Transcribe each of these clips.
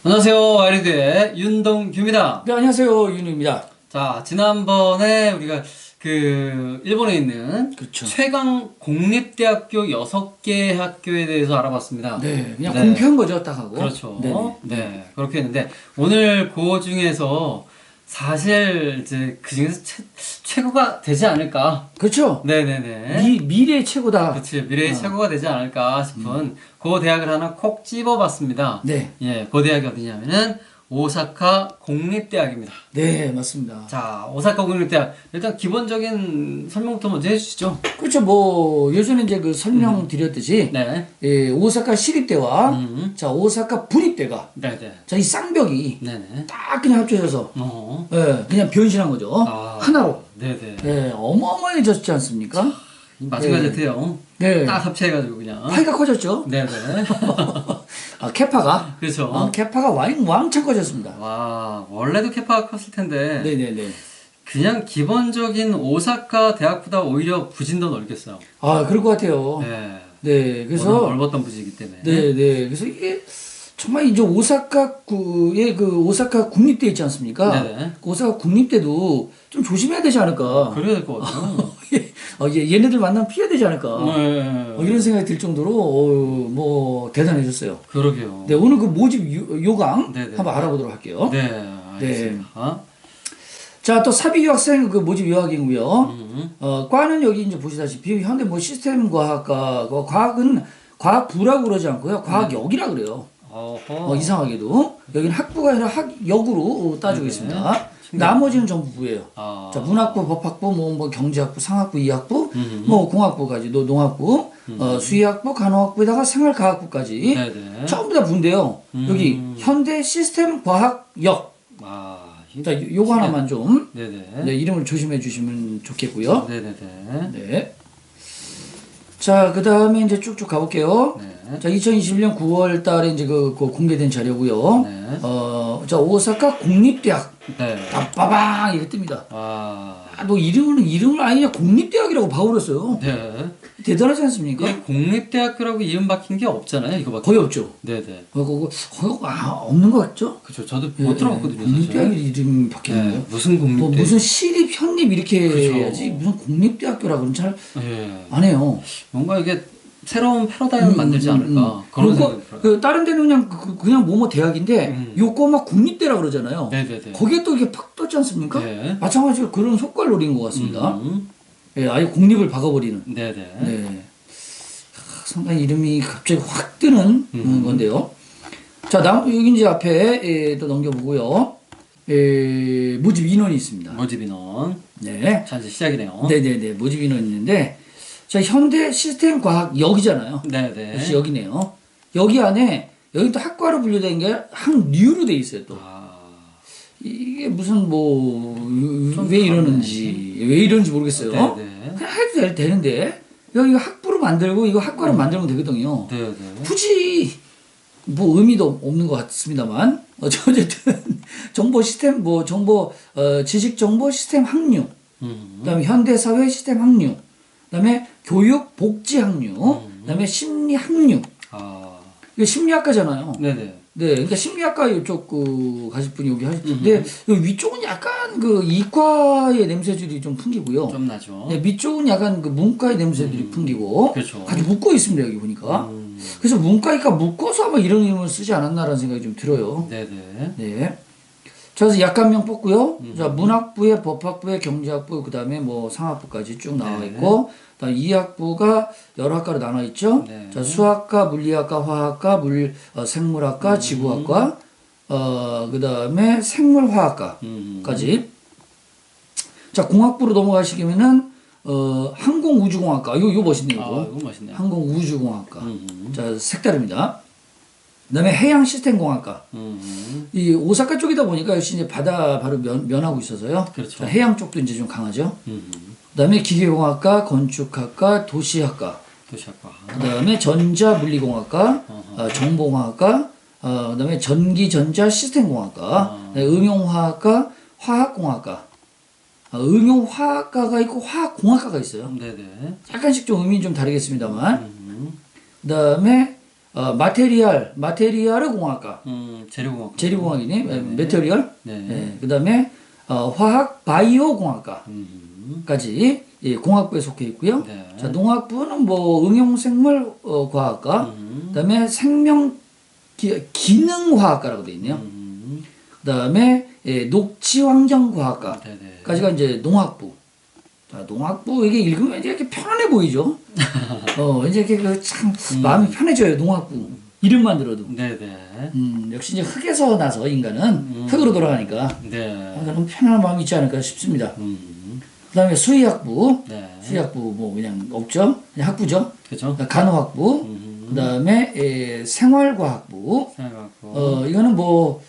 안녕하세요. 아이리드의 윤동규입니다. 네, 안녕하세요. 윤우입니다. 자, 지난번에 우리가 일본에 있는 그렇죠. 최강 공립대학교 6개 학교에 대해서 알아봤습니다. 네, 그냥 네. 공표한 거죠, 딱 하고. 그렇죠. 네네. 네, 그렇게 했는데, 오늘 그 중에서 사실 이제 그 중에서 최고가 되지 않을까. 그렇죠. 네네네. 미래의 최고다. 그치, 미래의 최고가 되지 않을까 싶은 그 대학을 하나 콕 집어봤습니다. 네. 예, 그 대학이 어디냐면은 오사카 공립대학입니다. 네, 맞습니다. 자, 오사카 공립대학. 일단 기본적인 설명부터 먼저 해주시죠. 그렇죠. 뭐, 예전에 이제 그 설명드렸듯이, 네. 예, 오사카 시립대와, 자, 오사카 분립대가, 네네. 자, 이 쌍벽이 네네. 딱 그냥 합쳐져서, 어. 예, 그냥 변신한 거죠. 아. 하나로. 네네. 예, 어마어마해졌지 않습니까? 마찬가지예요. 네. 딱 합체해가지고 그냥. 파이가 커졌죠. 네네. 아, 캐파가. 그렇죠. 캐파가 왕창 커졌습니다. 와, 원래도 캐파가 컸을 텐데. 네네네. 그냥 기본적인 오사카 대학보다 오히려 부진도 넓겠어요. 아, 그럴 것 같아요. 네. 네, 그래서 워낙 넓었던 부지이기 때문에. 네, 네. 그래서 이게 정말 이제 오사카구의 그 오사카 국립대 있지 않습니까? 네네. 그 오사카 국립대도 좀 조심해야 되지 않을까? 그래야 될 것 같아요. 얘네들 만나면 피해야 되지 않을까? 네. 이런 생각이 들 정도로 뭐 대단해졌어요. 그러게요. 네, 오늘 그 모집 요강 네네. 한번 알아보도록 할게요. 네, 알겠습니다. 자, 또 사비 유학생 그 모집 요약이고요. 음. 과는 여기 이제 보시다시피 현대 뭐 시스템 과학과 과학은 과학부라고 그러지 않고요. 과학역이라 그래요. 어허. 이상하게도 여기는 학부가 아니라 학역으로 따지고 네네. 있습니다. 나머지는 전부 부예요. 아. 자, 문학부, 법학부, 뭐 경제학부, 상학부, 이학부, 뭐 공학부까지, 농학부, 수의학부, 간호학부에다가 생활과학부까지 네네. 전부 다 부인데요. 여기 현대 시스템 과학역. 아. 자, 요거 하나만 좀 네네. 네, 이름을 조심해 주시면 좋겠고요. 네네네. 네. 자, 그 다음에 이제 쭉쭉 가볼게요. 네. 자, 2021년 9월 달에 이제 그 공개된 자료고요. 네. 자, 오사카 공립대학. 네. 빠바방 이게 뜹니다. 아. 너 이름을 아예 그냥 공립대학이라고 봐버렸어요. 네. 대단하지 않습니까? 이 공립대학교라고 이름 박힌 게 없잖아요, 이거밖에. 거의 없죠. 네네. 없는 것 같죠? 그렇죠. 저도 못 들어봤거든요, 사실. 공립대학 이름 박히는 네. 거. 무슨 공립대? 뭐 무슨 시립, 현립 이렇게 그쵸. 해야지 무슨 공립대학교라 그러면 잘 안 예. 해요. 뭔가 이게 새로운 패러다임을 만들지 않을까. 그런 그리고 생각이 들어요. 그 다른 데는 그냥 그냥 뭐뭐 대학인데 요거 막 국립대라 그러잖아요. 네네네. 거기에 또 이게 팍 떴지 않습니까? 네. 마찬가지로 그런 효과를 노린 것 같습니다. 음. 예, 아예 공립을 박아버리는. 네네. 네. 상당히 이름이 갑자기 확 뜨는 건데요. 자, 여기 이제 앞에 또 넘겨보고요. 모집 인원이 있습니다. 모집 인원. 네. 자, 이제 시작이네요. 네네네. 모집 인원이 있는데, 자, 현대 시스템 과학 역이잖아요. 네네. 역시 여기네요. 여기 안에, 여기 또 학과로 분류된 게 학류로 돼 있어요, 또. 아. 이게 무슨 왜 이러는지 모르겠어요. 네네. 그냥 해도 되는데, 여기 학부로 만들고 이거 학과로 만들면 되거든요. 네네. 굳이 뭐 의미도 없는 것 같습니다만 어쨌든 정보 시스템 지식 정보 시스템 학류, 그다음에 현대 사회 시스템 학류, 그다음에 교육 복지 학류, 그다음에 심리 학류. 아. 이게 심리학과잖아요. 네네. 네, 그러니까 심리학과 이쪽 가실 분이 여기 하시는데 여기 위쪽은 약간 그 이과의 냄새들이 좀 풍기고요. 좀 나죠. 네, 밑쪽은 약간 그 문과의 냄새들이 풍기고 그렇죠. 같이 묶어 있습니다 여기 보니까. 그래서 문과이과 묶어서 아마 이런 이름을 쓰지 않았나라는 생각이 좀 들어요. 네네. 네. 자, 그래서 약관명 뽑고요. 자, 문학부에 법학부에 경제학부 그다음에 뭐 상학부까지 쭉 나와 네. 있고, 그다음 이학부가 여러 학과로 나눠 있죠. 네. 자, 수학과, 물리학과, 화학과, 생물학과, 지구학과, 그다음에 생물화학과까지. 자, 공학부로 넘어가시면은 항공우주공학과. 요 멋있네요. 아, 이거 멋있네요. 항공우주공학과. 자, 색다릅니다. 그다음에 해양시스템공학과. 이 오사카 쪽이다 보니까 역시 이제 바다 바로 면하고 있어서요. 그렇죠. 자, 해양 쪽도 이제 좀 강하죠. 그다음에 기계공학과, 건축학과, 도시학과. 도시학과. 그다음에 전자물리공학과, 정보공학과, 그다음에 전기전자 시스템공학과, 응용화학과, 화학공학과. 응용화학과가 있고 화학공학과가 있어요. 네네. 약간씩 좀 의미 좀 다르겠습니다만. 그다음에 마테리얼의 공학과. 재료공학. 재료공학이네. 네. 메테리얼. 네. 네. 그다음에 화학 바이오 공학과까지 예, 공학부에 속해 있고요. 네. 자, 농학부는 뭐 응용생물 과학과, 그다음에 생명 기능화학과라고 돼 있네요. 그다음에 예, 녹지환경과학과까지가 이제 농학부. 자, 농학부 이게 읽으면 이제 이렇게 편안해 보이죠. 이제 이렇게 참 마음이 편해져요. 농학부 이름만 들어도. 네네. 역시 이제 흙에서 나서 인간은 흙으로 돌아가니까 네. 그런 편안한 마음이 있지 않을까 싶습니다. 그다음에 수의학부, 네. 수의학부 뭐 그냥 없죠, 그냥 학부죠. 그죠. 간호학부, 그다음에 생활과학부. 생각하고. 이거는 뭐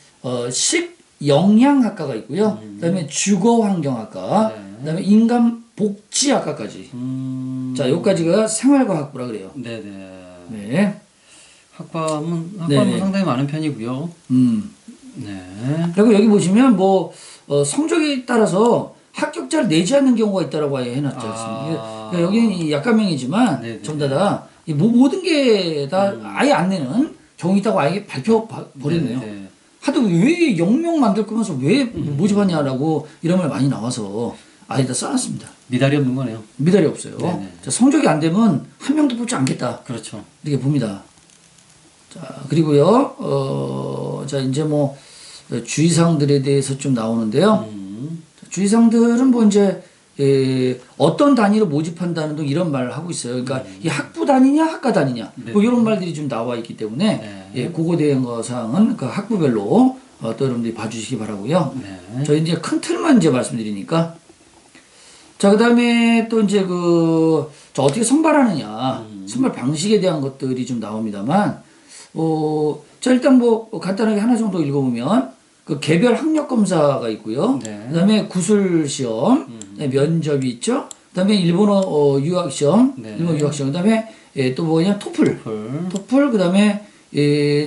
식영양학과가 있고요. 그다음에 주거환경학과, 그다음에 인간복지학과까지. 자, 여기까지가 생활과학부라 그래요. 네네. 네. 학과는 네네. 상당히 많은 편이고요. 네. 그리고 여기 보시면 뭐 성적에 따라서 합격자를 내지 않는 경우가 있다라고 아예 해놨지 않습니까? 그러니까 여기는 이 약간명이지만 네네. 전부 다 모든 게 다 아예 안 내는 경우 있다고 아예 버렸네요. 네네. 하도 왜 영명 만들 거면서 왜 모집하냐라고 이런 말 많이 나와서 아예 다 써놨습니다. 미달이 없는 거네요. 미달이 없어요. 네네. 자, 성적이 안 되면 한 명도 뽑지 않겠다. 그렇죠. 이렇게 봅니다. 자, 그리고요, 자, 이제 뭐, 주의사항들에 대해서 좀 나오는데요. 주의사항들은 뭐 이제, 어떤 단위로 모집한다는 등 이런 말을 하고 있어요. 그러니까 이 학부 단위냐, 학과 단위냐, 뭐 이런 말들이 좀 나와 있기 때문에, 네. 예, 그거 대한 거 사항은 그 학부별로 또 여러분들이 봐주시기 바라고요. 네. 저희 이제 큰 틀만 이제 말씀드리니까. 자, 그 다음에 또 이제 자, 어떻게 선발하느냐, 선발 방식에 대한 것들이 좀 나옵니다만, 자, 일단 뭐 간단하게 하나 정도 읽어보면, 그 개별 학력 검사가 있고요. 네. 그 다음에 구술 시험, 그다음에 면접이 있죠. 그 다음에 일본어 유학 시험, 네. 일본어 유학 시험, 그 다음에 또 뭐냐, 토플, 그 다음에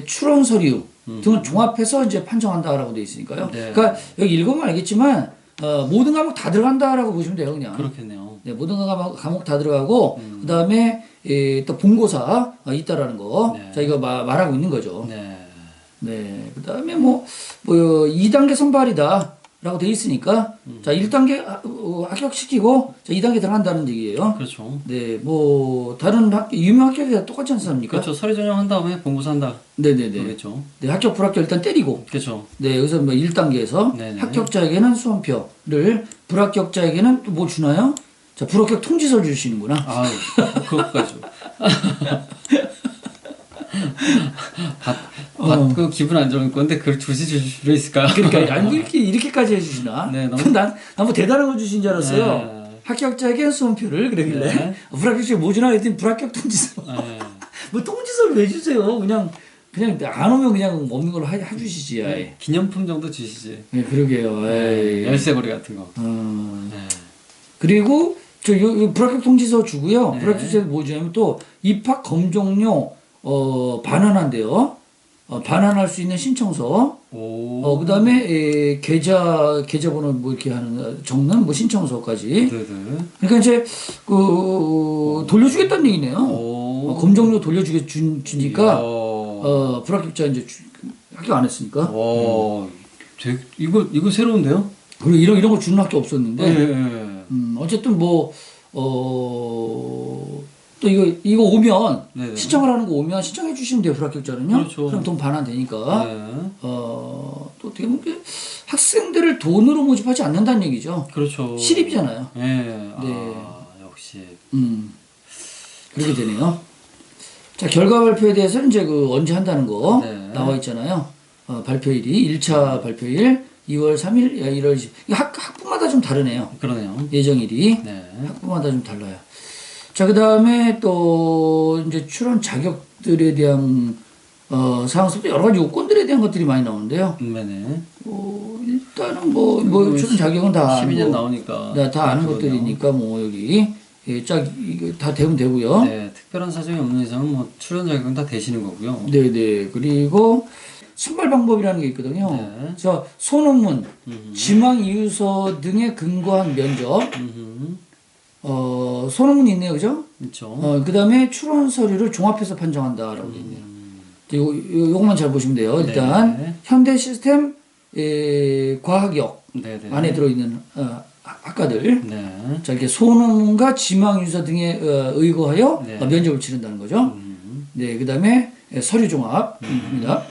출원 서류 등을 종합해서 이제 판정한다라고 되어 있으니까요. 네. 그러니까 여기 읽어보면 알겠지만, 모든 과목 다 들어간다라고 보시면 돼요, 그냥. 그렇겠네요. 네, 모든 과목 다 들어가고, 그 다음에 또 본고사 있다라는 거. 네. 자, 이거 말하고 있는 거죠. 네. 네, 그 다음에 뭐 2단계 선발이다라고 돼 있으니까, 자, 1단계 합격시키고, 자, 2단계 들어간다는 얘기예요. 그렇죠. 네, 뭐, 다른 유명 학교에 똑같지 않습니까? 그렇죠. 서류 전형한 다음에 본고사한다. 네네네. 그렇죠. 네, 합격, 불합격 일단 때리고, 그렇죠. 네, 여기서 뭐 1단계에서 네네. 합격자에게는 수험표를, 불합격자에게는 또 뭐 주나요? 자, 불합격 통지서를 주시는구나. 아유, 그것까지. 받고 기분 안 좋을 건데 그걸 주실 필요 있을까요? 그러니까 아니 이렇게까지 해주시나? 네, 너무- 난뭐 대단한 거 주신 줄 알았어요. 네. 합격자에게 수험표를 그러길래 네. 불합격자에게 뭐 주나 했더니 불합격 통지서. 네. 뭐 통지서를 왜 주세요? 그냥 안 오면 그냥 없는 걸로 해주시지. 아예. 기념품 정도 주시지. 네, 그러게요. 에이. 열쇠고리 같은 거. 어. 네. 그리고 요 불합격 통지서 주고요. 네. 불합격 통지서 뭐 주냐면 또 입학 검정료 반환한대요. 반환할 수 있는 신청서. 오. 그다음에 계좌번호 뭐 이렇게 적는 뭐 신청서까지. 네네. 그러니까 이제 돌려주겠다는 얘기네요. 오. 검정료 주니까 이야. 불합격자 이제 합격 안 했으니까. 와. 이거 새로운데요? 그리고 이런 거 주는 학교 없었는데. 네. 어쨌든 또 이거 오면 네네. 신청을 하는 거 오면 신청해 주시면 돼요, 불합격자는요. 그렇죠. 그럼 돈 반환되니까. 네. 또 어떻게 보면 학생들을 돈으로 모집하지 않는다는 얘기죠. 그렇죠. 시립이잖아요. 네. 네. 역시. 그렇게 되네요. 자, 결과 발표에 대해서는 이제 언제 한다는 거 네. 나와 있잖아요. 발표일이 1차 발표일 2월 3일, 1월 20일. 학부마다 좀 다르네요. 그러네요. 예정일이. 네. 학부마다 좀 달라요. 자, 그 다음에 또 이제 출원 자격들에 대한 사항에서도 여러 가지 요건들에 대한 것들이 많이 나오는데요. 네네. 일단은 출원 자격은 다 12년 나오니까. 다 아는 그러네요. 것들이니까 뭐 여기 이거 다 되면 되고요. 네, 특별한 사정이 없는 이상은 뭐 출연 자격은 다 되시는 거고요. 네네. 그리고 선발 방법이라는 게 있거든요. 네. 그래서 소논문, 지망 이유서 등에 근거한 면접, 소논문이 있네요, 그죠? 그렇죠. 그 다음에 출원 서류를 종합해서 판정한다라고 되어 있네요. 요것만 잘 보시면 돼요. 일단 네. 현대 시스템 과학역 네네. 안에 들어있는 학과들. 네. 자, 이렇게 소논문과 지망 유서 등에 의거하여 네. 면접을 치른다는 거죠. 네, 그 다음에 서류 종합입니다.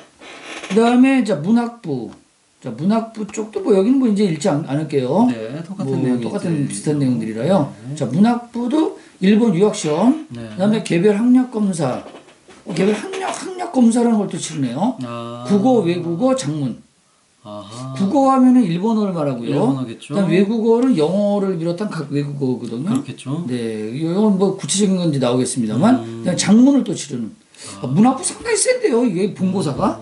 그 다음에 자 문학부. 자 문학부 쪽도 뭐 여기는 뭐 이제 읽지 않을게요. 네, 똑같은 뭐 내용이 똑같은 이제 비슷한 내용들이라요. 네. 자 문학부도 일본 유학 시험. 네. 그다음에 개별 학력 검사. 개별 학력 검사라는 걸 또 치르네요. 아. 국어, 외국어, 장문. 아하. 국어 하면은 일본어를 말하고요. 일본어겠죠. 그다음 외국어는 영어를 비롯한 각 외국어거든요. 그렇겠죠. 네, 이건 뭐 구체적인 건지 나오겠습니다만, 그다음 장문을 또 치르는. 문학부 상당히 센데요. 이게 본고사가.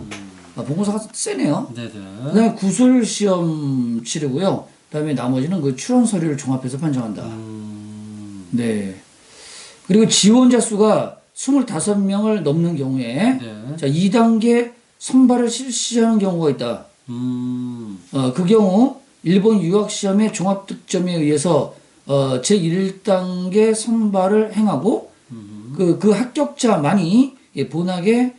본고사가 세네요. 네네. 그다음에 구술 시험 치르고요. 그다음에 나머지는 그 출원 서류를 종합해서 판정한다. 네. 그리고 지원자 수가 25명을 넘는 경우에 네. 자 2단계 선발을 실시하는 경우가 있다. 그 경우 일본 유학 시험의 종합 득점에 의해서 제1단계 선발을 행하고 그 합격자만이 본학의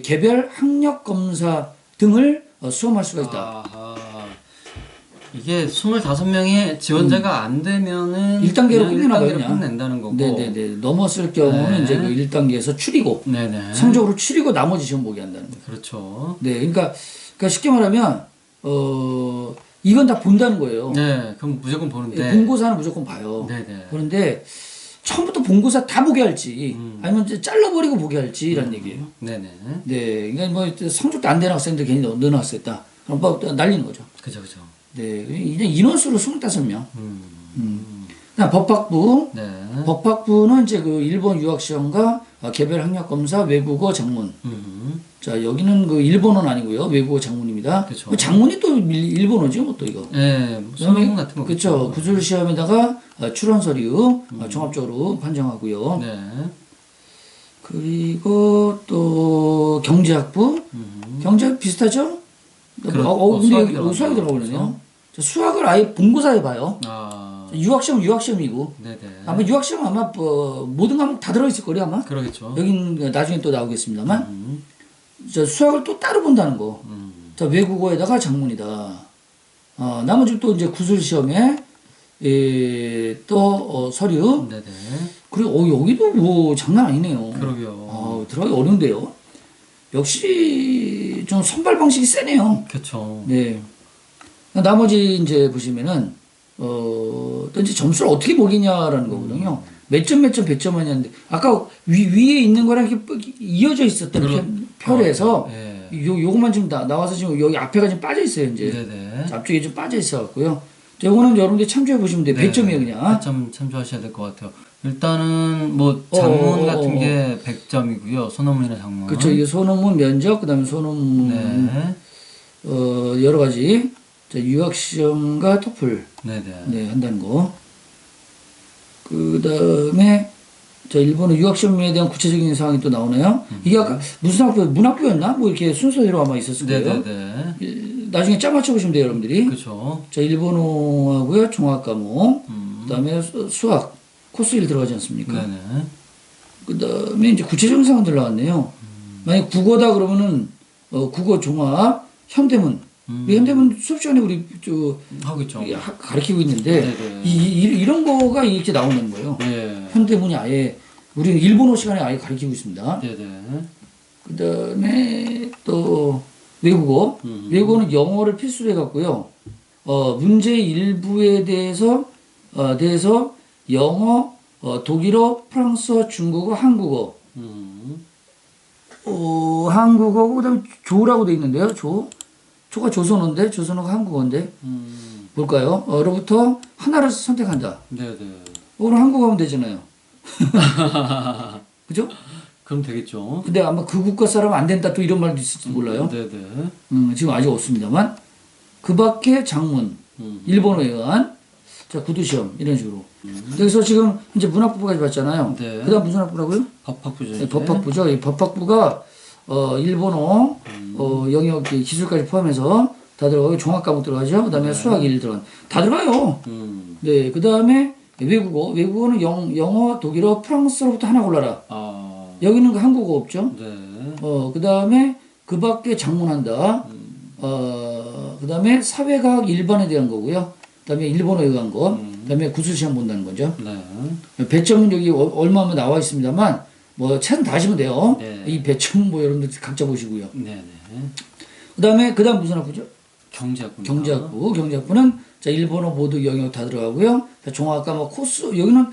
개별 학력 검사 등을 수험할 수가 있다. 아하. 이게 25명의 지원자가 안 되면은 1단계로 끝내나 봐요. 1단계로 끝낸다는 거고. 네네네. 넘었을 경우는 네. 이제 그 1단계에서 추리고 네네. 성적으로 추리고 나머지 시험 보게 한다는 거예요. 그렇죠. 네, 그러니까 쉽게 말하면 이건 다 본다는 거예요. 네, 그럼 무조건 보는데. 본고사는 무조건 봐요. 네네. 그런데 처음부터 본고사 다 보게 할지 아니면 이제 잘라버리고 보게 할지라는 얘기예요. 네네. 네, 그러니까 뭐 성적도 안 되는 학생들 괜히 넣어놨었다. 그럼 뭐 날리는 거죠. 그죠, 그죠. 네, 이제 인원수로 25명. 그다음 법학부. 네. 법학부는 이제 그 일본 유학 시험과 개별 학력 검사, 외국어, 장문. 자, 여기는 그 일본어는 아니고요. 외국어 장문입니다. 그쵸. 그 장문이 또 일본어죠, 뭐 또 이거. 네, 수능 같은 거. 그렇죠. 구술 시험에다가 출원 서류 종합적으로 판정하고요. 네. 그리고 또 경제학부. 경제학 비슷하죠? 근데 수학이 여기 수학이 들어가 그렇죠. 버리네요. 수학을 아예 본고사에 봐요. 아. 유학시험이고. 네네. 아마 유학시험 아마 모든 과목 다 들어있을 거예요, 아마. 그러겠죠. 여긴 나중에 또 나오겠습니다만. 저 수학을 또 따로 본다는 거. 자, 외국어에다가 장문이다. 나머지 또 이제 구술 시험에 또 서류. 네네. 그리고 여기도 뭐 장난 아니네요. 그러게요. 들어가기 어려운데요. 역시 좀 선발 방식이 세네요. 그렇죠. 네. 나머지 이제 보시면은 또 이제 점수를 어떻게 먹이냐라는 거거든요. 몇 점 100점 하냐는데 아까 위에 있는 거랑 이렇게 이어져 있었던 표에서 네. 요것만 지금 나와서 지금 여기 앞에가 지금 빠져 있어요 이제. 네네. 앞쪽에 좀 빠져 있어 갖고요. 요거는 여러분들 참조해 보시면 돼요. 100점이에요 그냥. 100점 참조하셔야 될 것 같아요. 일단은 뭐 장문 같은 게 100점이고요. 소논문이나 장문. 그렇죠. 이게 소논문 면접 그다음에 소논문 네. 여러 가지 유학 시험과 토플 네네. 네, 한다는 거. 그다음에 일본의 유학 시험에 대한 구체적인 사항이 또 나오네요. 이게 아까 무슨 학교 문학교였나? 뭐 이렇게 순서대로 아마 있었을 거예요. 네네네. 나중에 짜 맞춰 보시면 돼요, 여러분들이. 그렇죠. 자, 일본어하고요. 종합 과목. 그다음에 수학 코스 1 들어가지 않습니까? 네네. 그다음에 이제 구체적인 사항들 나왔네요. 만약 국어다 그러면은 국어 종합 현대문. 우리 현대문 수업 시간에 우리 하고 있죠. 가르치고 있는데 네네. 이런 거가 이렇게 나오는 거예요. 네. 현대문이 아예 우리는 일본어 시간에 아예 가르치고 있습니다. 네네. 그다음에 또 외국어. 외국어는 영어를 필수로 해갖고요. 문제 일부에 대해서 영어, 독일어, 프랑스어, 중국어, 한국어. 한국어고 그다음에 조라고 돼 있는데요. 조가 조선어인데 조선어가 한국어인데 뭘까요? 어로부터 하나를 선택한다. 네네. 그럼 한국어 하면 되잖아요. 그죠? 그럼 되겠죠. 근데 아마 그 국가 사람 안 된다 또 이런 말도 있을지 몰라요. 네네. 지금 아직 없습니다만 그 밖에 장문, 일본어에 의한 구두시험 이런 식으로. 그래서 지금 이제 문학부까지 봤잖아요. 네. 그다음 무슨 학부라고요? 법학부죠. 네, 법학부죠. 이 법학부가 일본어, 영역 기술까지 포함해서 다 들어가고 종합 과목 들어가죠. 그다음에 수학 1 들어간 다 들어가요. 네, 그다음에 외국어는 영어, 독일어, 프랑스어로부터 하나 골라라. 여기는 그 한국어 없죠. 네. 그다음에 그 밖에 작문한다. 그다음에 사회과학 일반에 대한 거고요. 그다음에 일본어에 관한 거. 그다음에 구술시험 본다는 거죠. 네. 배점은 여기 얼마면 나와 있습니다만 뭐 책은 다 하시면 돼요. 네. 이 배점 뭐 여러분들 각자 보시고요. 네. 그다음 무슨 학부죠? 경제학부. 경제학부는 자 일본어 모두 영역 다 들어가고요. 자, 종합과 뭐 코스 여기는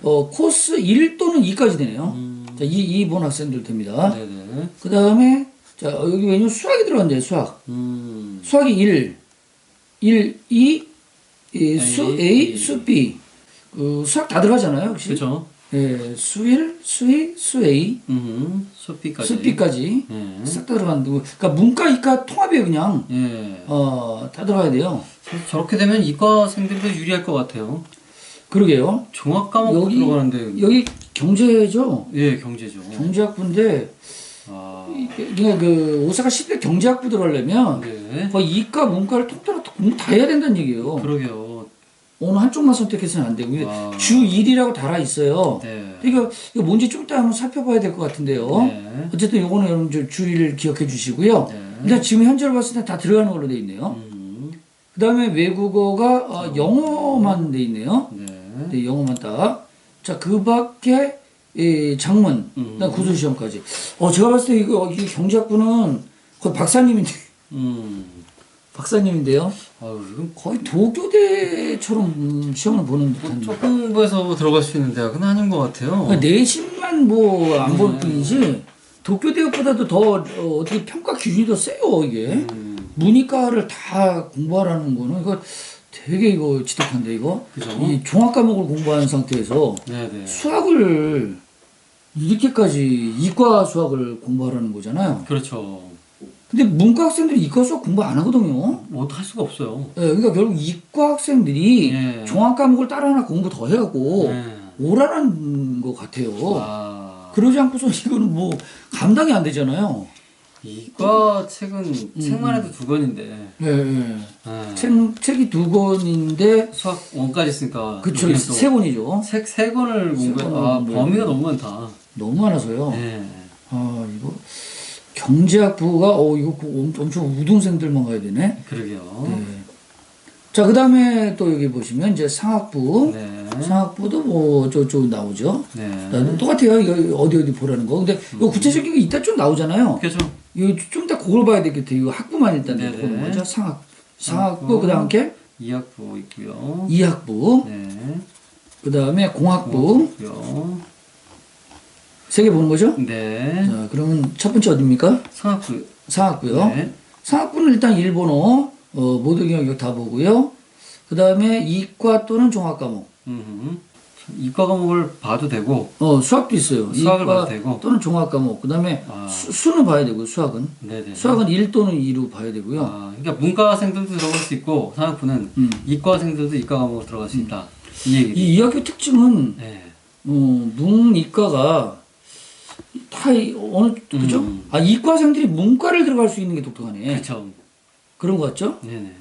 코스 1 또는 2까지 되네요. 자, 이 본 학생들 됩니다. 네네. 그다음에 자 여기 왜냐면 수학이 들어간대요. 수학. 수학이 1, 2, 수 A, 수 B. 수학 다 들어가잖아요, 혹시? 그죠. 예, 수 1, 수 2, 수 A, 수비까지. 수 B까지 예. 싹 다 들어가는데, 그러니까 문과, 이과 통합이에요, 그냥. 예. 다 들어가야 돼요. 저렇게 되면 이과생들도 유리할 것 같아요. 그러게요. 종합 과목 들어가는데. 여기 경제죠. 예, 경제죠. 경제학부인데, 아. 그러니까 그 오사카 시대 경제학부 들어가려면 네. 거의 이과, 문과를 통틀어 공부 다 해야 된다는 얘기예요. 그러게요. 어느 한쪽만 선택해서는 안 되고 주 1이라고 달아 있어요. 네. 이거 뭔지 좀 이따 한번 살펴봐야 될 것 같은데요. 네. 어쨌든 요거는 여러분 주의를 기억해 주시고요. 네. 일단 지금 현재로 봤을 때 다 들어가는 걸로 돼 있네요. 그 다음에 외국어가 영어만 돼 있네요. 네. 네, 영어만 딱. 자, 그 밖에 장문, 그다음 구술시험까지. 제가 봤을 때 이 경제학부는 거의 박사님인데. 박사님인데요. 아유, 이건 거의 도교대처럼 시험을 보는 듯한. 조금 공부해서 들어갈 수 있는 대학은 아닌 것 같아요. 그러니까 내신만 뭐 안 볼 뿐이지 도교대학보다도 더 어떻게 평가 기준이 더 세요 이게. 문이과를 다 공부하라는 거는 이거 되게 이거 지독한데 이거. 그죠? 이 종합 과목을 공부하는 상태에서 네네. 수학을 이렇게까지 이과 수학을 공부하라는 거잖아요. 그렇죠. 근데 문과 학생들이 이과 수학 공부 안 하거든요. 뭐 할 수가 없어요. 네, 그러니까 결국 이과 학생들이 예. 종합 과목을 따로 하나 공부 더 해갖고 네. 오라는 것 같아요. 아, 그러지 않고서 이거는 뭐 감당이 안 되잖아요. 이과 책은 책만 해도 2권인데. 네, 네. 네. 책이 2권인데 수학 원까지 쓰니까. 그쵸 3권이죠. 책 3권을 공부해. 권을 아, 공부해야 범위가 너무 많다. 너무 많아서요. 네. 이거 경제학부가 이거 엄청 우등생들만 가야 되네. 그러게요. 네. 자, 그 다음에 또 여기 보시면 이제 상학부. 네. 상학부도 뭐 저쪽 나오죠. 네. 똑같아요. 이거 어디 보라는 거. 근데 이거 구체적인 게 이따 좀 나오잖아요. 그죠. 이거 좀 이따 그걸 봐야 되겠어요. 이거 학부만 일단 네네. 보는 거죠. 상학부 그 다음에 2학부 있고요. 2학부 네. 그 다음에 공학부 있고요. 3개 보는 거죠. 네. 자, 그러면 첫 번째 어디입니까? 상학부. 상학부요. 네. 상학부는 일단 일본어 모든 영역 다 보고요. 그 다음에 이과 또는 종합 과목. 이과 과목을 봐도 되고. 수학도 있어요. 수학을 이과 봐도 되고. 또는 종합 과목. 그 다음에 수는 봐야 되고 수학은. 네네. 수학은 1 또는 2로 봐야 되고요. 그러니까 문과생들도 들어갈 수 있고 상학부는 이과생들도 이과 과목으로 들어갈 수 있다. 이 얘기죠. 이 학교 특징은 네. 문이과가 다 그죠? 이과생들이 문과를 들어갈 수 있는 게 독특하네. 그렇죠. 그런 거 같죠? 네네.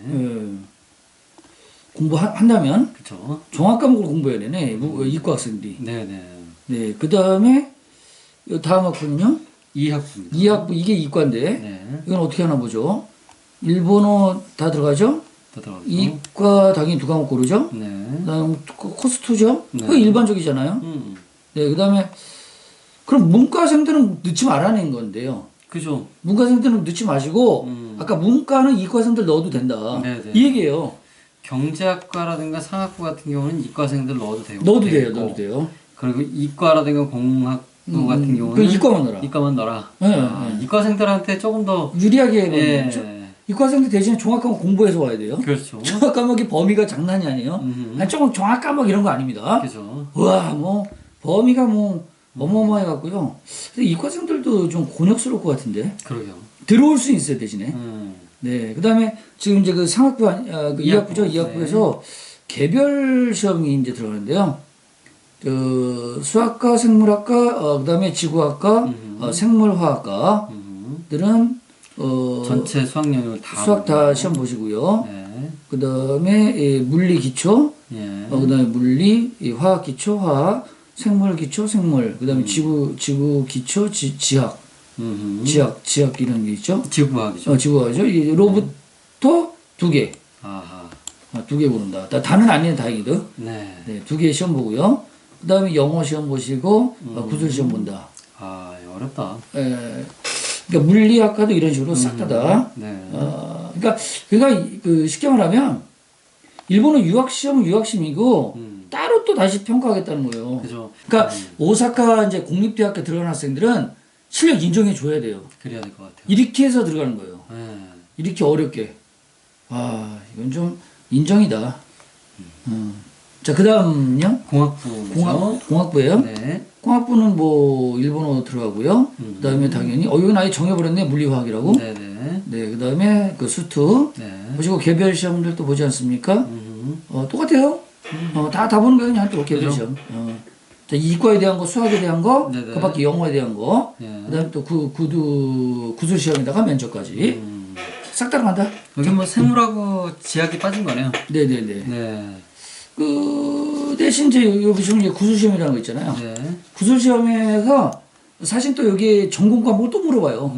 공부한다면 그렇죠. 종합 과목을 공부해야 되네. 이과 학생들이. 네네. 네, 그 다음에 다음 학부는요? 2학부입니다. 2학부 이게 이과인데 네. 이건 어떻게 하나 보죠? 일본어 다 들어가죠? 다 들어가죠. 이과 당연히 2과목 고르죠? 네. 그다음 코스 2죠? 네. 그거 일반적이잖아요. 네, 그다음에 그럼 문과생들은 넣지 말아낸 건데요. 그죠. 문과생들은 넣지 마시고 아까 문과는 이과생들 넣어도 된다. 네네. 이 얘기예요. 경제학과라든가 상학부 같은 경우는 이과생들 넣어도 되고. 넣어도 돼요, 되고. 넣어도 돼요. 그리고 이과라든가 공학부 같은 경우는 그 이과만 넣어라. 이과만 넣어라. 네, 이과생들한테 조금 더 유리하게 예. 넣는 거죠. 이과생들 대신에 종합 과목 공부해서 와야 돼요. 그렇죠. 종합 과목의 범위가 장난이 아니에요. 아니, 조금 종합 과목 이런 거 아닙니다. 그죠. 와, 뭐 범위가 뭐 어마어마해 갖고요. 이과생들도 좀 곤욕스러울 것 같은데. 그러게요. 들어올 수 있어요, 대신에. 네. 그다음에 지금 이제 그 상학부 그 2학부죠. 2학부에서 개별 시험이 이제 들어가는데요. 수학과, 생물학과, 그다음에 지구학과, 생물화학과들은 전체 수학량을 다 수학 다 시험 보시고요. 네. 그다음에 물리 기초, 예. 그다음에 물리, 화학 기초, 화학, 생물 기초 생물 그다음에 지구 기초 지학 지학 이런 게 있죠. 지구과학이죠. 지구과학이죠. 이 로부터 2개. 아하. 2개 보는다. 다는 아니네 다행히도. 네. 네, 2개 시험 보고요. 그다음에 영어 시험 보시고 구술 시험 본다. 아, 어렵다. 그러니까 물리학과도 이런 식으로 싹 다다. 네. 그러니까 그 쉽게 말하면 일본은 유학 시험은 유학 시험이고 따로 또 다시 평가하겠다는 거예요. 그죠. 그러니까 오사카 이제 공립대학교 들어간 학생들은 실력 인정해 줘야 돼요. 그래야 될 것 같아요. 이렇게 해서 들어가는 거예요. 네. 이렇게 어렵게. 아, 이건 좀 인정이다. 자, 그 다음요? 공학부. 공학부예요? 네. 공학부는 뭐, 일본어 들어가고요. 그 다음에 당연히, 여기는 아예 정해버렸네, 물리화학이라고. 네네. 네, 그 다음에 그 수투. 네. 보시고 개별 시험들도 보지 않습니까? 똑같아요. 다 보는 거예요, 그냥 또 개별 시험. 자, 이과에 대한 거, 수학에 대한 거, 네네. 그 밖에 영어에 대한 거, 네. 그 다음에 또 구술 시험에다가 면접까지. 싹 따라간다. 여기 뭐 생물하고 지학이 빠진 거네요. 네네네. 네. 그 대신 이제 여기 보시면 이제 구술시험이라는 거 있잖아요. 네. 구술시험에서 사실 또 여기 전공 과목을 또 물어봐요.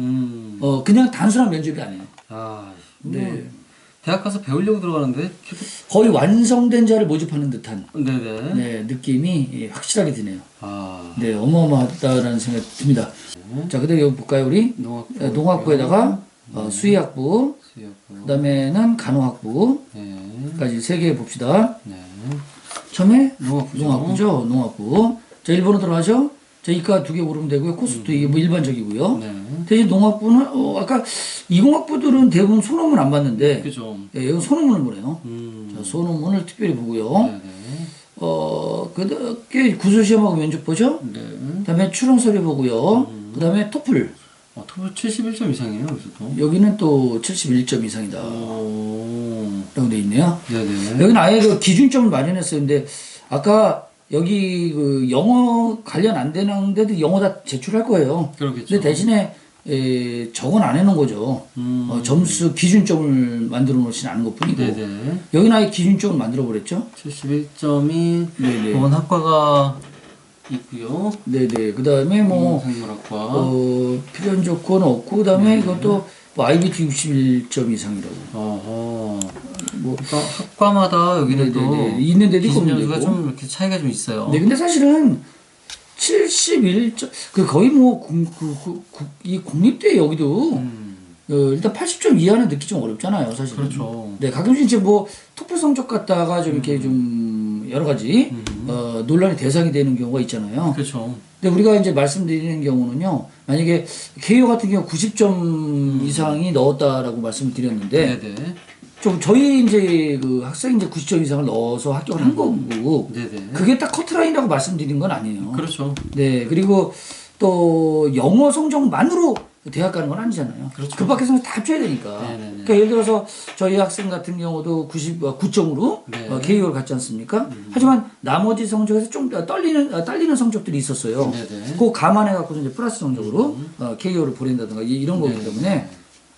그냥 단순한 면접이 아니에요. 아, 네. 대학 가서 배우려고 들어가는데. 거의 완성된 자를 모집하는 듯한 네네. 네, 느낌이 확실하게 드네요. 아. 네, 어마어마하다라는 생각이 듭니다. 자, 그다음에 여기 볼까요, 우리? 농학부에다가 수의학부, 수의학부. 그다음에는 간호학부까지 네. 3개 봅시다. 네. 처음에 농학부죠. 농학부. 자, 일본어 들어가죠? 자, 이과 2개 고르면 되고요. 코스도 이게 뭐 일반적이고요. 네. 대신 농학부는 아까 이공학부들은 대부분 소논문 안 봤는데 그죠. 예, 이건 소논문을 보네요. 자, 소논문을 특별히 보고요. 네네. 그다음에 구술시험하고 면접 보죠? 네. 그다음에 추론서류 보고요. 그다음에 토플. 토플 71점 이상이에요, 여기서도. 여기는 또 71점 이상이다. 오. 라고 돼 있네요. 네네. 여기는 아예 그 기준점을 마련했어요. 근데 아까 여기 그 영어 관련 안 되는데도 영어 다 제출할 거예요. 그렇겠죠. 근데 대신에 적은 안 해놓은 거죠. 점수 기준점을 만들어 놓진 않은 것 뿐이고. 네네. 여기는 아예 기준점을 만들어 버렸죠. 71점이 네네. 보건 학과가 있고요. 네네. 그 다음에 뭐, 생물학과. 필연 조건 없고, 그 다음에 이것도 뭐 IBT 61점 이상이라고. 어허. 뭐, 그러니까 학과마다 여기는 또 네네네. 있는 데도 있고 없는 데도 기준점수가 있고. 좀 이렇게 차이가 좀 있어요. 네, 근데 사실은 71점, 거의 뭐, 이 공립대 여기도, 일단 80점 이하는 듣기 좀 어렵잖아요, 사실. 그렇죠. 네, 가끔씩 이제 뭐, 토플 성적 갖다가 좀 이렇게 좀, 여러 가지, 논란의 대상이 되는 경우가 있잖아요. 그렇죠. 근데 우리가 이제 말씀드리는 경우는요, 만약에 KO 같은 경우 90점 이상이 넣었다라고 말씀을 드렸는데, 네네. 좀 저희 이제 그 학생이 이제 90점 이상을 넣어서 합격을 한 거고, 네네. 그게 딱 커트라인이라고 말씀드린 건 아니에요. 그렇죠. 네, 그리고 또 영어 성적만으로 대학 가는 건 아니잖아요. 그렇죠. 그 밖에 성적 다 합쳐야 되니까. 네네네. 그러니까 예를 들어서 저희 학생 같은 경우도 99점으로 네. KO를 갔지 않습니까? 하지만 나머지 성적에서 좀 딸리는 성적들이 있었어요. 네네. 그거 감안해갖고 이제 플러스 성적으로 KO를 보낸다든가 이런 거기 때문에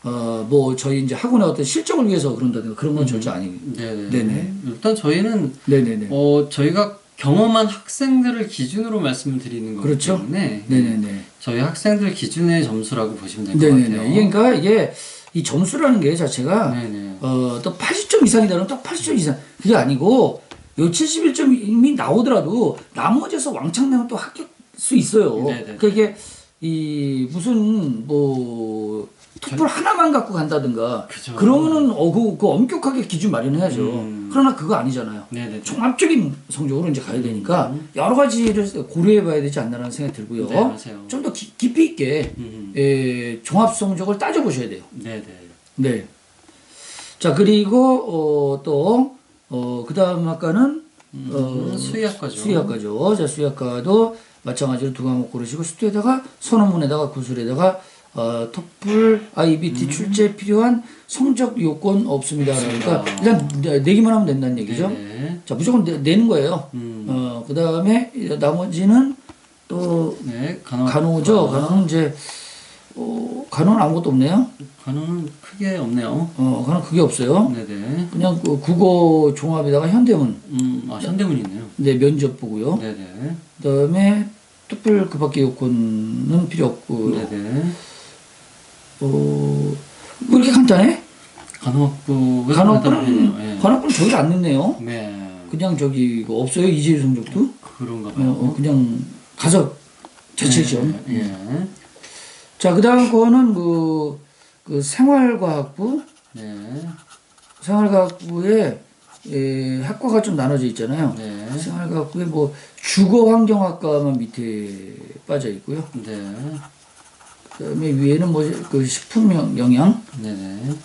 뭐 저희 이제 학원의 어떤 실적을 위해서 그런다든가 그런 건 절대 아니고. 네네. 네네. 일단 저희는 네네네. 저희가 경험한 학생들을 기준으로 말씀을 드리는 거기 그렇죠. 때문에 네네네. 저희 학생들 기준의 점수라고 보시면 될 것 네네네. 같아요. 그러니까 이게 이 점수라는 게 자체가 네네. 또 80점 이상이다면 딱 80점 이상 그게 아니고 요 71점이 나오더라도 나머지에서 왕창 내면 또 합격 수 있어요. 네네. 그러니까 이게 이 무슨 뭐 토플 하나만 갖고 간다든가 그죠. 그러면은 그 엄격하게 기준 마련해야죠. 그러나 그거 아니잖아요. 네네. 종합적인 성적으로 이제 가야 되니까 여러 가지를 고려해봐야 되지 않나라는 생각이 들고요. 네, 맞아요. 좀 더 깊이 있게 종합 성적을 따져보셔야 돼요. 네네. 네. 자, 그리고, 그 다음 학과는, 수의학과죠. 수의학과죠. 자, 수의학과도 마찬가지로 2과목 고르시고, 수투에다가, 선언문에다가, 구술에다가, 토플, IBT 출제 필요한 성적 요건 없습니다. 그러니까, 일단 내기만 하면 된다는 얘기죠. 네네. 자, 무조건 내는 거예요. 그 다음에, 나머지는 또, 네, 간호죠. 간호는 이제, 간호는 아무것도 없네요. 간호는 크게 없네요. 간호 그게 없어요. 네네. 그냥 그 국어 종합에다가 현대문. 현대문이 있네요. 네, 면접 보고요. 네네. 그다음에 특별 급학기 요건은 필요 없고. 네네. 왜 이렇게 간단해? 간호학부 간호학부는 저기를 안 넣네요. 네. 그냥 저기 이거 없어요 이재유 성적도? 그런가 봐요. 그냥 가서 자체 시험. 예. 자, 그다음 거는 그 생활과학부. 네. 생활과학부에 학과가 좀 나눠져 있잖아요. 네. 생활과학부에 뭐 주거환경학과만 밑에 빠져 있고요. 네. 그다음에 위에는 뭐 그 식품 영양 네네.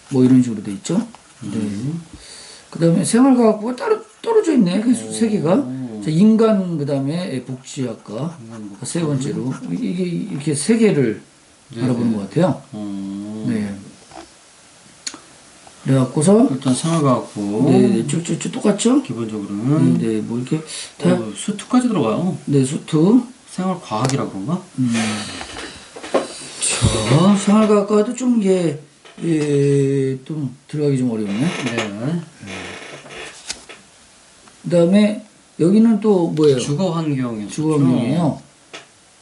뭐 이런 식으로 돼 있죠. 네. 그다음에 생활과학부가 따로 떨어져 있네. 그 세 개가. 자, 인간 그다음에 복지학과 세 번째로 이게 이렇게 세 개를 알아보는 것 같아요. 네. 그래갖고서 일단 생활과학부. 네, 쭉쭉쭉 똑같죠? 기본적으로는. 네, 뭐 이렇게 다 수투까지 들어가요. 네, 수투. 생활과학이라 그런가? 자, 생활과학과도 좀 이게 좀 들어가기 좀 어렵네. 네. 그다음에 여기는 또 뭐예요? 주거환경이요. 주거환경이에요.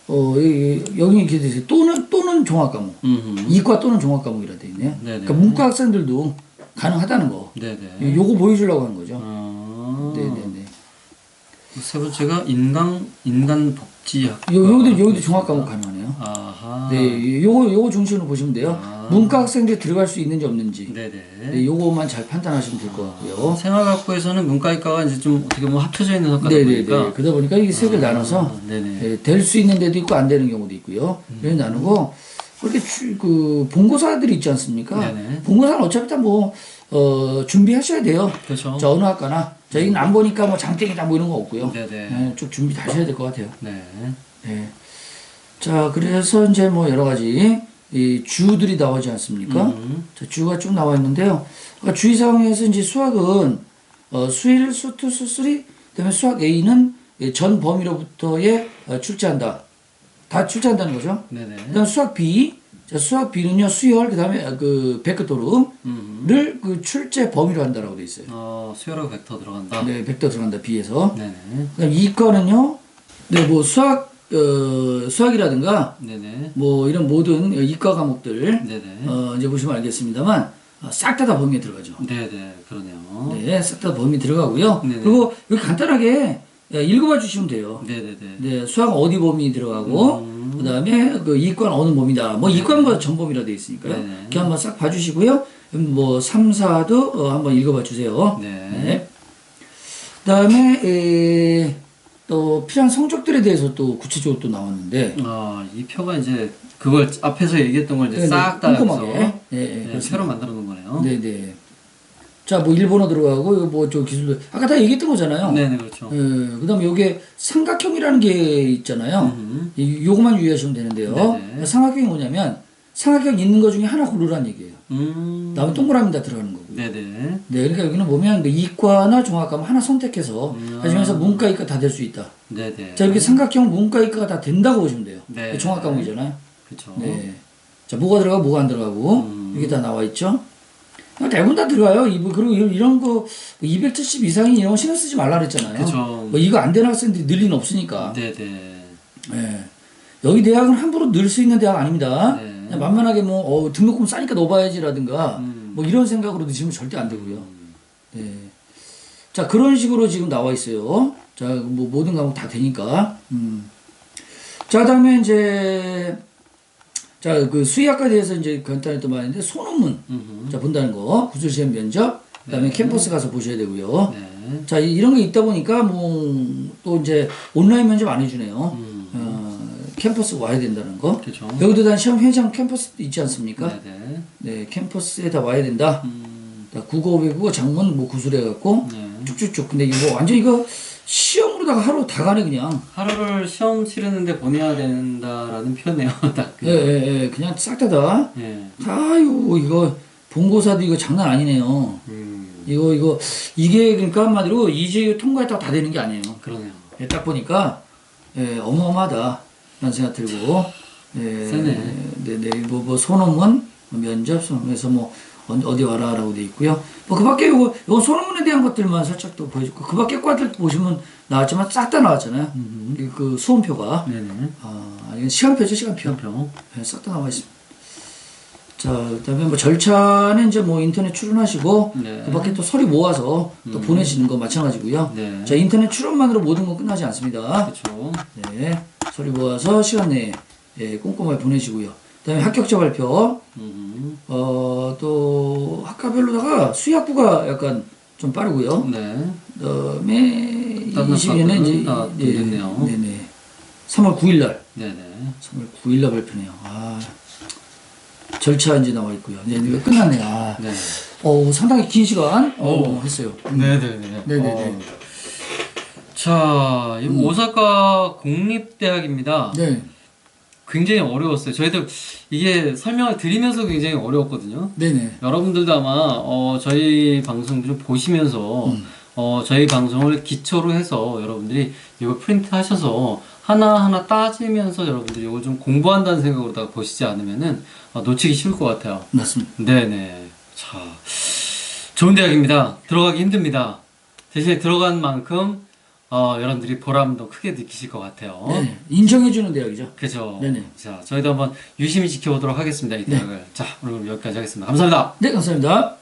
여기 이렇게 돼 있어요. 또는 종합과목. 이과 또는 종합과목이라 돼 있네요. 네네. 그러니까 문과 학생들도 가능하다는 거. 네네. 요거 보여주려고 하는 거죠. 네네네. 세 번째가 인간복지학. 여기도 종합과목 가능하네요. 아하. 네, 요거 중심으로 보시면 돼요. 문과 학생들이 들어갈 수 있는지 없는지. 네네. 네, 요거만 잘 판단하시면 될 것 같고요. 생활학부에서는 문과이과가 이제 좀 어떻게 보면 합쳐져 있는 학과다 네네네. 보니까. 그러다 보니까 이게 세 개를 나눠서 네네. 될 수 있는 데도 있고 안 되는 경우도 있고요. 이렇게 나누고 그렇게 그 본고사들이 있지 않습니까? 네네. 본고사는 어차피 다 뭐 준비하셔야 돼요. 그렇죠. 자, 어느 학과나 저희는 안 보니까 뭐 장땡이다 뭐 이런 거 없고요. 네네. 네, 쭉 준비 다 하셔야 될 것 같아요. 네. 네. 자, 그래서 이제 뭐 여러 가지 이 주들이 나오지 않습니까? 자, 주가 쭉 나와 있는데요. 그러니까 주의사항에서 이제 수학은 수일, 수투, 수쓰리, 그다음에 수학 A는 전 범위로부터의 출제한다. 다 출제한다는 거죠. 네네. 그다음 수학 B, 자, 수학 B는요 수열, 그다음에 그 벡터도름을 그 출제 범위로 한다라고 돼 있어요. 수열하고 벡터 들어간다. 네, 벡터 들어간다 B에서. 네네. 그다음 이과는요, 네, 뭐 수학이라든가 네네. 뭐 이런 모든 이과 과목들 네네. 이제 보시면 알겠습니다만 싹 다 범위에 들어가죠. 네네. 그러네요. 네, 싹 다 범위 들어가고요. 네네. 그리고 여기 간단하게 읽어봐 주시면 돼요. 네네네. 네, 수학 어디 범위 들어가고 그다음에 그 이과는 어느 범위다. 뭐 이과는 뭐 전범위라 돼 있으니까요. 네네. 이렇게 한번 싹 봐주시고요. 뭐 3, 4도 한번 읽어봐 주세요. 네. 그다음에 또 필요한 성적들에 대해서 또 구체적으로 또 나왔는데 이 표가 이제 그걸 앞에서 얘기했던 걸 이제 네네, 싹 다 꼼꼼하게. 네, 새로 만들어 놓은 거네요. 네네. 자, 뭐 일본어 들어가고 뭐 저 기술도 아까 다 얘기했던 거잖아요. 네네, 그렇죠. 그다음에 요게 삼각형이라는 게 있잖아요. 요거만 유의하시면 되는데요. 네네. 삼각형이 뭐냐면 삼각형 있는 거 중에 하나 고르라는 얘기예요. 다음에 동그라미 다 들어가는 거고. 네네. 네, 그러니까 여기는 보면 그 이과나 종합과목 하나 선택해서 하시면서 문과 이과 다 될 수 있다. 네네. 자, 이렇게 삼각형 문과 이과가 다 된다고 보시면 돼요. 네. 종합과목이잖아요. 그렇죠. 네. 자, 뭐가 들어가고 뭐가 안 들어가고 이게 다 나와 있죠. 대부분 다 들어가요. 그리고 이런 거 270 이상이 이런 거 신경 쓰지 말라 그랬잖아요. 그쵸. 뭐 이거 안 되는 학생들이 늘 리는 없으니까. 네네. 네. 여기 대학은 함부로 넣을 수 있는 대학 아닙니다. 네. 그냥 만만하게 뭐 등록금 싸니까 넣어봐야지라든가 뭐 이런 생각으로 넣으시면 절대 안 되고요. 네. 자, 그런 식으로 지금 나와 있어요. 자, 뭐 모든 과목 다 되니까. 자, 그다음에 이제 자, 그 수의학과에 대해서 이제 간단히 또 말했는데 소논문 자 본다는 거 구술시험 면접 그다음에 캠퍼스 가서 보셔야 되고요. 네. 자, 이런 게 있다 보니까 뭐 또 이제 온라인 면접 안 해주네요. 캠퍼스 와야 된다는 거. 그렇죠. 여기도 단 시험 현장 캠퍼스 있지 않습니까? 네네. 네, 캠퍼스에 다 와야 된다. 국어, 외국어, 작문 뭐 구술해갖고 네. 쭉쭉쭉. 근데 이거 완전 이거 시험으로다가 하루 다 가네 그냥. 하루를 시험 치르는데 보내야 된다라는 표현이에요. 딱. 예, 예, 예. 그냥 싹 다. 예. 아유, 이거 본고사도 이거 장난 아니네요. 이게 그러니까 한마디로 이제 통과했다고 다 되는 게 아니에요. 그러네요. 딱 보니까 어마어마하다 라는 생각 들고 세네. 네네. 뭐 소논문, 면접, 소논문에서 뭐 어디 와라라고 돼 있고요. 뭐 그밖에 요거 소논문에 대한 것들만 살짝 또 보여줄고 그밖에 과들 보시면 나왔지만 싹 다 나왔잖아요. 그 수험표가. 네네. 이건 시간표죠, 시간표. 시간표. 네, 싹 다 나와 있습니다. 자, 그다음에 뭐 절차는 이제 뭐 인터넷 출연하시고 네. 그밖에 또 서류 모아서 또 보내시는 거 마찬가지고요. 네. 자, 인터넷 출연만으로 모든 건 끝나지 않습니다. 그렇죠. 네, 서류 모아서 시간 내에 꼼꼼하게 보내시고요. 그다음에 합격자 발표. 또 학과별로다가 수의학부가 약간 좀 빠르고요. 네. 그다음에 다른 20일에는 이제 학과들은 됐네요. 네네. 3월 9일 날. 네네. 3월 9일 날 발표네요. 절차 이제 나와 있고요. 네, 이거 끝났네요. 네. 상당히 긴 시간 했어요. 네네네. 네네네. 자, 이 오사카 공립대학입니다. 네. 굉장히 어려웠어요. 저희도 이게 설명을 드리면서 굉장히 어려웠거든요. 네네. 여러분들도 아마 저희 방송 좀 보시면서 저희 방송을 기초로 해서 여러분들이 이거 프린트 하셔서 하나하나 따지면서 여러분들이 이걸 좀 공부한다는 생각으로다가 보시지 않으면은 놓치기 쉬울 것 같아요. 맞습니다. 네네. 자, 좋은 대학입니다. 들어가기 힘듭니다. 대신에 들어간 만큼 여러분들이 보람도 크게 느끼실 것 같아요. 네. 인정해주는 대학이죠. 그죠. 네네. 자, 저희도 한번 유심히 지켜보도록 하겠습니다. 이 대학을. 자, 오늘 여기까지 하겠습니다. 감사합니다. 네, 감사합니다.